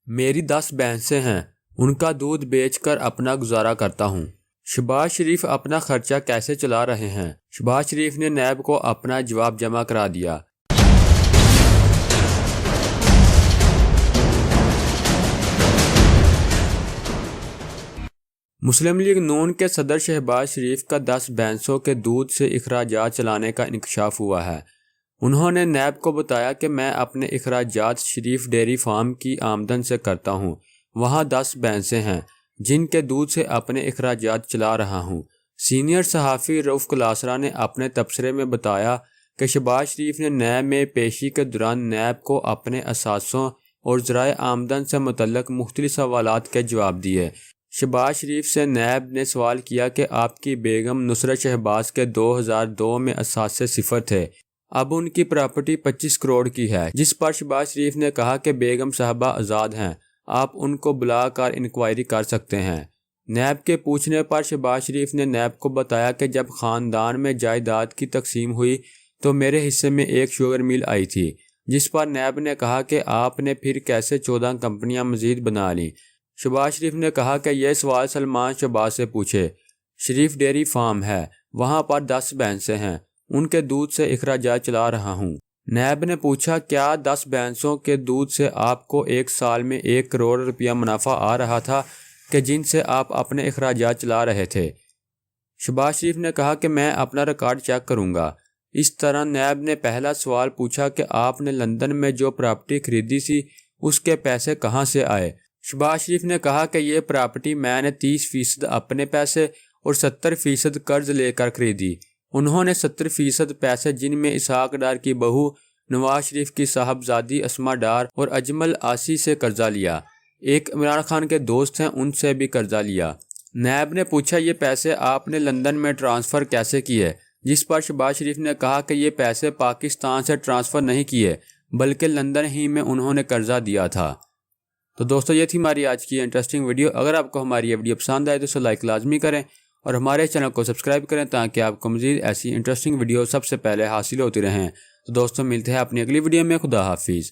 میری 10 بھینسیں ہیں، ان کا دودھ بیچ کر اپنا گزارا کرتا ہوں۔ شہباز شریف اپنا خرچہ کیسے چلا رہے ہیں؟ شہباز شریف نے نیب کو اپنا جواب جمع کرا دیا۔ مسلم لیگ نون کے صدر شہباز شریف کا 10 بھینسوں کے دودھ سے اخراجات چلانے کا انکشاف ہوا ہے۔ انہوں نے نیب کو بتایا کہ میں اپنے اخراجات شریف ڈیری فارم کی آمدن سے کرتا ہوں۔ وہاں 10 بھینسیں ہیں جن کے دودھ سے اپنے اخراجات چلا رہا ہوں۔ سینئر صحافی رؤف کلاسرا نے اپنے تبصرے میں بتایا کہ شہباز شریف نے نیب میں پیشی کے دوران نیب کو اپنے اثاثوں اور ذرائع آمدن سے متعلق مختلف سوالات کے جواب دیے۔ شہباز شریف سے نیب نے سوال کیا کہ آپ کی بیگم نصرت شہباز کے 2002 میں اثاثے صفر تھے، اب ان کی پراپرٹی 25 کروڑ کی ہے، جس پر شہباز شریف نے کہا کہ بیگم صاحبہ آزاد ہیں، آپ ان کو بلا کر انکوائری کر سکتے ہیں۔ نیب کے پوچھنے پر شہباز شریف نے نیب کو بتایا کہ جب خاندان میں جائیداد کی تقسیم ہوئی تو میرے حصے میں ایک شوگر مل آئی تھی، جس پر نیب نے کہا کہ آپ نے پھر کیسے 14 کمپنیاں مزید بنا لیں۔ شہباز شریف نے کہا کہ یہ سوال سلمان شہباز سے پوچھے۔ شریف ڈیری فارم ہے، وہاں پر 10 بھینسیں ہیں، ان کے دودھ سے اخراجات چلا رہا ہوں۔ نیب نے پوچھا کیا 10 بھینسوں کے دودھ سے آپ کو ایک سال میں 1 کروڑ روپیہ منافع آ رہا تھا کہ جن سے آپ اپنے اخراجات چلا رہے تھے؟ شہباز شریف نے کہا کہ میں اپنا ریکارڈ چیک کروں گا۔ اس طرح نیب نے پہلا سوال پوچھا کہ آپ نے لندن میں جو پراپرٹی خریدی تھی اس کے پیسے کہاں سے آئے؟ شہباز شریف نے کہا کہ یہ پراپرٹی میں نے 30% اپنے پیسے اور 70% قرض لے کر خریدی۔ انہوں نے 70% پیسے جن میں اسحاق ڈار کی بہو نواز شریف کی صاحبزادی اسما ڈار اور اجمل آسی سے قرضہ لیا۔ ایک عمران خان کے دوست ہیں، ان سے بھی قرضہ لیا۔ نیب نے پوچھا یہ پیسے آپ نے لندن میں ٹرانسفر کیسے کیے؟ جس پر شہباز شریف نے کہا کہ یہ پیسے پاکستان سے ٹرانسفر نہیں کیے بلکہ لندن ہی میں انہوں نے قرضہ دیا تھا۔ تو دوستو یہ تھی ہماری آج کی انٹرسٹنگ ویڈیو۔ اگر آپ کو ہماری یہ ویڈیو پسند آئے تو اسے لائک لازمی کریں اور ہمارے چینل کو سبسکرائب کریں تاکہ آپ کو مزید ایسی انٹرسٹنگ ویڈیو سب سے پہلے حاصل ہوتی رہیں۔ تو دوستو ملتے ہیں اپنی اگلی ویڈیو میں۔ خدا حافظ۔